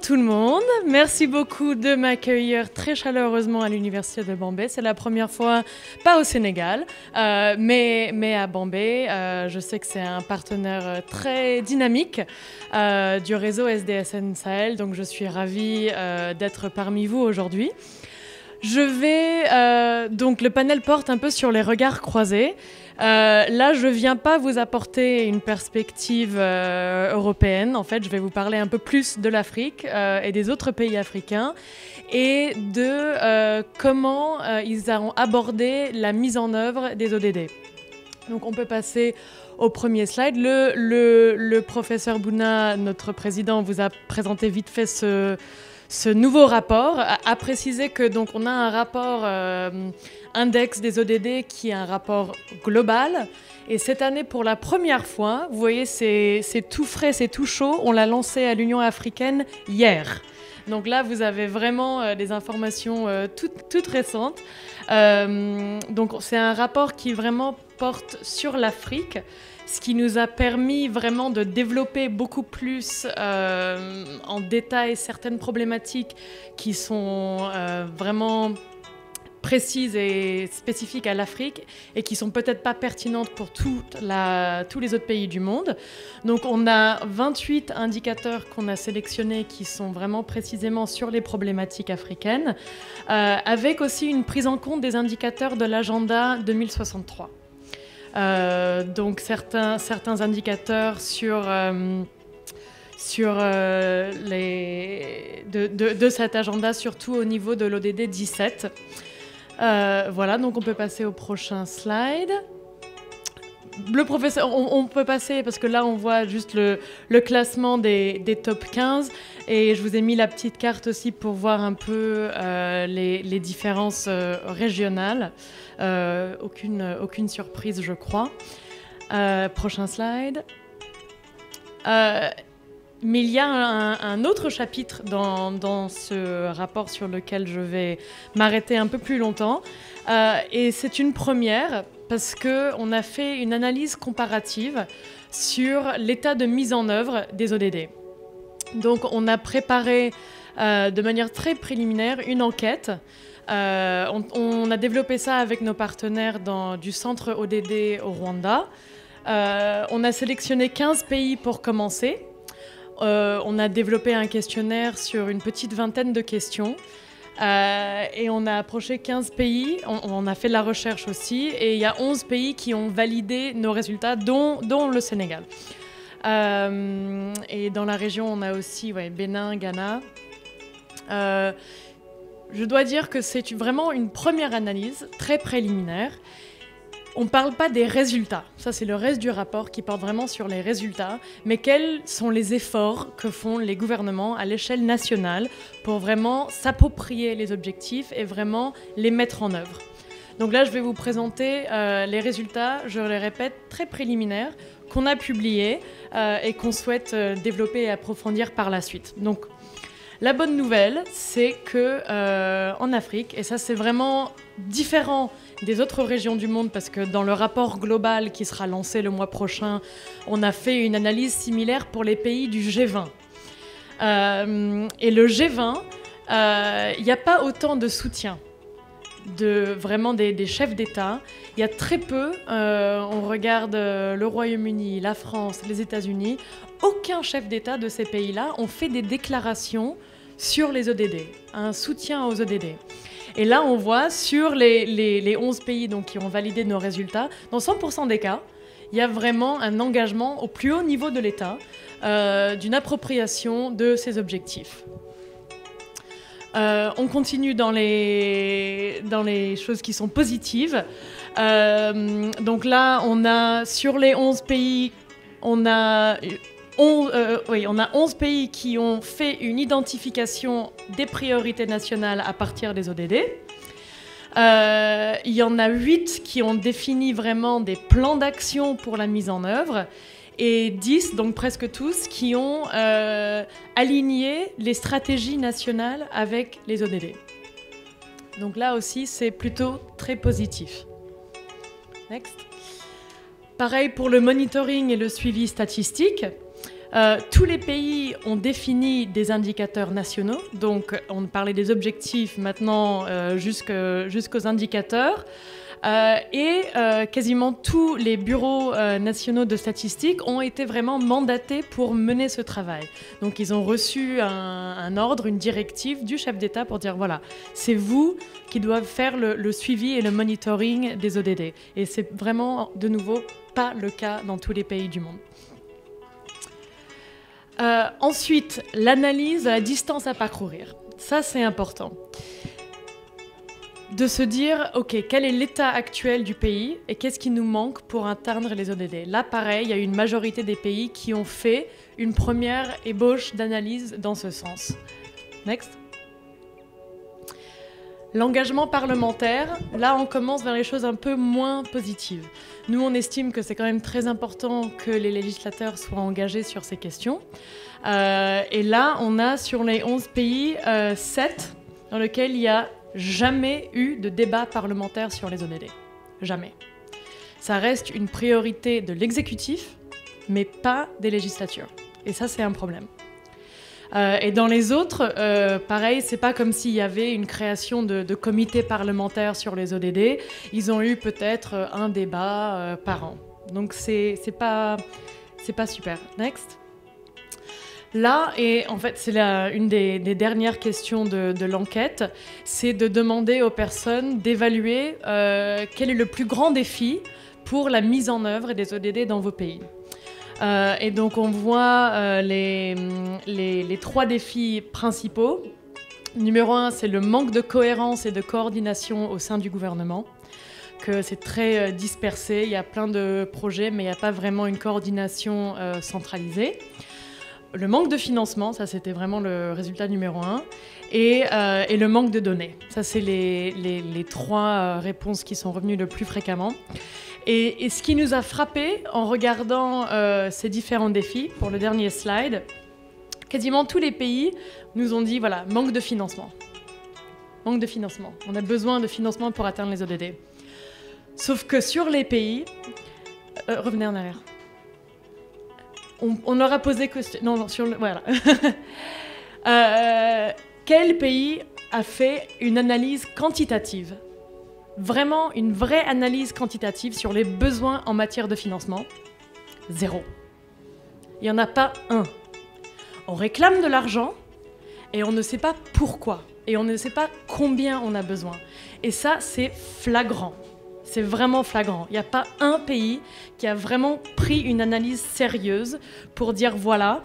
tout le monde. Merci beaucoup de m'accueillir très chaleureusement à l'Université de Bombay. C'est la première fois, pas au Sénégal, mais à Bombay. Je sais que c'est un partenaire très dynamique du réseau SDSN Sahel, donc je suis ravie d'être parmi vous aujourd'hui. Donc le panel porte un peu sur les regards croisés. Là, je ne viens pas vous apporter une perspective européenne. En fait, je vais vous parler un peu plus de l'Afrique et des autres pays africains et de comment ils ont abordé la mise en œuvre des ODD. Donc, on peut passer au premier slide. Le professeur Bouna, notre président, vous a présenté vite fait ce nouveau rapport, a précisé que donc on a un rapport index des ODD qui est un rapport global. Et cette année, pour la première fois, vous voyez, c'est tout frais, c'est tout chaud. On l'a lancé à l'Union africaine hier. Donc là, vous avez vraiment des informations toutes récentes. Donc c'est un rapport qui vraiment porte sur l'Afrique, ce qui nous a permis vraiment de développer beaucoup plus en détail certaines problématiques qui sont vraiment précises et spécifiques à l'Afrique et qui sont peut-être pas pertinentes pour tous les autres pays du monde. Donc on a 28 indicateurs qu'on a sélectionnés qui sont vraiment précisément sur les problématiques africaines, avec aussi une prise en compte des indicateurs de l'agenda 2063. Donc certains indicateurs de cet agenda, surtout au niveau de l'ODD 17. Voilà, donc on peut passer au prochain slide. Le professeur, on peut passer parce que là on voit juste le classement des top 15 et je vous ai mis la petite carte aussi pour voir un peu les différences régionales. Aucune surprise, je crois. Prochain slide. Mais il y a un autre chapitre dans ce rapport sur lequel je vais m'arrêter un peu plus longtemps. Et c'est une première parce qu'on a fait une analyse comparative sur l'état de mise en œuvre des ODD. Donc on a préparé de manière très préliminaire une enquête. On a développé ça avec nos partenaires du centre ODD au Rwanda. On a sélectionné 15 pays pour commencer. On a développé un questionnaire sur une petite vingtaine de questions et on a approché 15 pays, on a fait de la recherche aussi et il y a 11 pays qui ont validé nos résultats, dont le Sénégal. Et dans la région, on a aussi Bénin, Ghana. Je dois dire que c'est vraiment une première analyse très préliminaire. On ne parle pas des résultats. Ça, c'est le reste du rapport qui porte vraiment sur les résultats. Mais quels sont les efforts que font les gouvernements à l'échelle nationale pour vraiment s'approprier les objectifs et vraiment les mettre en œuvre. Donc là, je vais vous présenter les résultats, je les répète, très préliminaires, qu'on a publiés et qu'on souhaite développer et approfondir par la suite. Donc, la bonne nouvelle, c'est qu'en Afrique, et ça c'est vraiment différent des autres régions du monde parce que dans le rapport global qui sera lancé le mois prochain, on a fait une analyse similaire pour les pays du G20. Et le G20, il n'y a pas autant de soutien vraiment des chefs d'État. Il y a très peu, on regarde le Royaume-Uni, la France, les États-Unis, aucun chef d'État de ces pays-là ont fait des déclarations sur les ODD, un soutien aux ODD. Et là, on voit sur les 11 pays donc, qui ont validé nos résultats, dans 100% des cas, il y a vraiment un engagement au plus haut niveau de l'État d'une appropriation de ces objectifs. On continue dans les choses qui sont positives. Donc là, on a sur les 11 pays, on a 11 pays qui ont fait une identification des priorités nationales à partir des ODD. Il y en a 8 qui ont défini vraiment des plans d'action pour la mise en œuvre et 10, donc presque tous, qui ont aligné les stratégies nationales avec les ODD. Donc là aussi, c'est plutôt très positif. Next. Pareil pour le monitoring et le suivi statistique. Tous les pays ont défini des indicateurs nationaux, donc on parlait des objectifs, maintenant jusqu'aux indicateurs. Quasiment tous les bureaux nationaux de statistiques ont été vraiment mandatés pour mener ce travail. Donc ils ont reçu un ordre, une directive du chef d'État pour dire voilà, c'est vous qui doivent faire le suivi et le monitoring des ODD. Et c'est vraiment, de nouveau, pas le cas dans tous les pays du monde. Ensuite, l'analyse de la distance à parcourir. Ça, c'est important. De se dire, OK, quel est l'état actuel du pays et qu'est-ce qui nous manque pour atteindre les ODD. Là, pareil, il y a une majorité des pays qui ont fait une première ébauche d'analyse dans ce sens. Next. L'engagement parlementaire, là, on commence vers les choses un peu moins positives. Nous, on estime que c'est quand même très important que les législateurs soient engagés sur ces questions. Et là, on a sur les 11 pays 7 dans lesquels il y a jamais eu de débat parlementaire sur les ODD. Jamais. Ça reste une priorité de l'exécutif, mais pas des législatures. Et ça, c'est un problème. Et dans les autres, pareil, c'est pas comme s'il y avait une création de comités parlementaires sur les ODD. Ils ont eu peut-être un débat par an. Donc c'est pas super. Next. Là, et en fait, c'est une des dernières questions de l'enquête, c'est de demander aux personnes d'évaluer quel est le plus grand défi pour la mise en œuvre des ODD dans vos pays. Et donc, on voit les 3 défis principaux. Numéro 1, c'est le manque de cohérence et de coordination au sein du gouvernement, que c'est très dispersé, il y a plein de projets, mais il n'y a pas vraiment une coordination centralisée. Le manque de financement, ça c'était vraiment le résultat numéro 1, et le manque de données. Ça c'est les 3 réponses qui sont revenues le plus fréquemment. Et ce qui nous a frappé en regardant ces différents défis, pour le dernier slide, quasiment tous les pays nous ont dit voilà, manque de financement. Manque de financement. On a besoin de financement pour atteindre les ODD. Sauf que sur les pays... revenez en arrière. On leur a posé question. Non, sur le. Voilà. Quel pays a fait une analyse quantitative? Vraiment une vraie analyse quantitative sur les besoins en matière de financement? 0. Il n'y en a pas un. On réclame de l'argent et on ne sait pas pourquoi. Et on ne sait pas combien on a besoin. Et ça, c'est flagrant. C'est vraiment flagrant. Il n'y a pas un pays qui a vraiment pris une analyse sérieuse pour dire voilà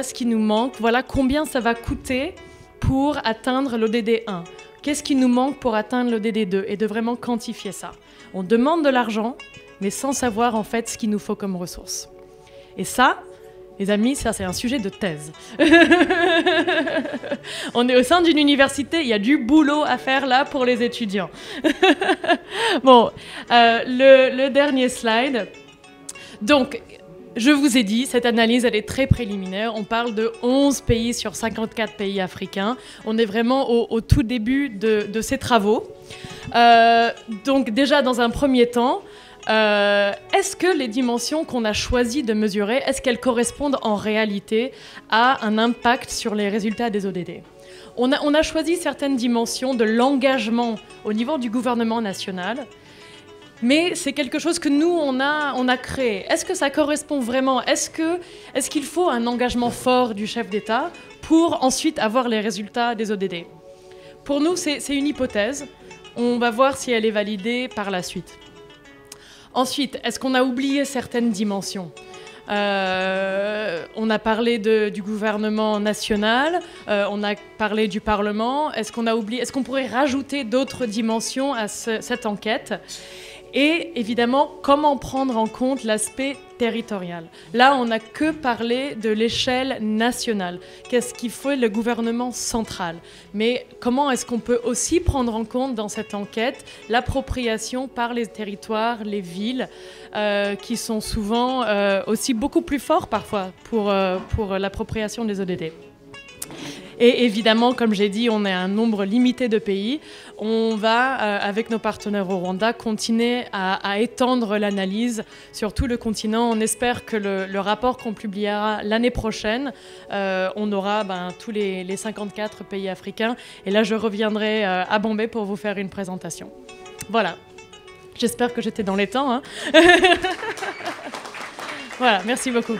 ce qui nous manque, voilà combien ça va coûter pour atteindre l'ODD 1. Qu'est-ce qui nous manque pour atteindre l'ODD 2 et de vraiment quantifier ça. On demande de l'argent, mais sans savoir en fait ce qu'il nous faut comme ressources. Et ça, les amis, ça c'est un sujet de thèse. On est au sein d'une université, il y a du boulot à faire là pour les étudiants. Bon, le dernier slide. Donc, je vous ai dit, cette analyse, elle est très préliminaire. On parle de 11 pays sur 54 pays africains. On est vraiment au tout début de ces travaux. Donc déjà, dans un premier temps, est-ce que les dimensions qu'on a choisi de mesurer, est-ce qu'elles correspondent en réalité à un impact sur les résultats des ODD? On a choisi certaines dimensions de l'engagement au niveau du gouvernement national, mais c'est quelque chose que nous, on a créé. Est-ce que ça correspond vraiment? Est-ce qu'il faut un engagement fort du chef d'État pour ensuite avoir les résultats des ODD? Pour nous, c'est une hypothèse. On va voir si elle est validée par la suite. Ensuite, est-ce qu'on a oublié certaines dimensions? On a parlé du gouvernement national, on a parlé du Parlement. Est-ce qu'on pourrait rajouter d'autres dimensions à cette enquête? Et évidemment, comment prendre en compte l'aspect territorial? Là, on n'a que parlé de l'échelle nationale. Qu'est-ce qu'il faut le gouvernement central? Mais comment est-ce qu'on peut aussi prendre en compte dans cette enquête l'appropriation par les territoires, les villes, qui sont souvent aussi beaucoup plus forts parfois pour l'appropriation des ODD? Et évidemment, comme j'ai dit, on est un nombre limité de pays. On va, avec nos partenaires au Rwanda, continuer à étendre l'analyse sur tout le continent. On espère que le rapport qu'on publiera l'année prochaine, on aura tous les 54 pays africains. Et là, je reviendrai à Bombay pour vous faire une présentation. Voilà. J'espère que j'étais dans les temps. Hein. Voilà, merci beaucoup.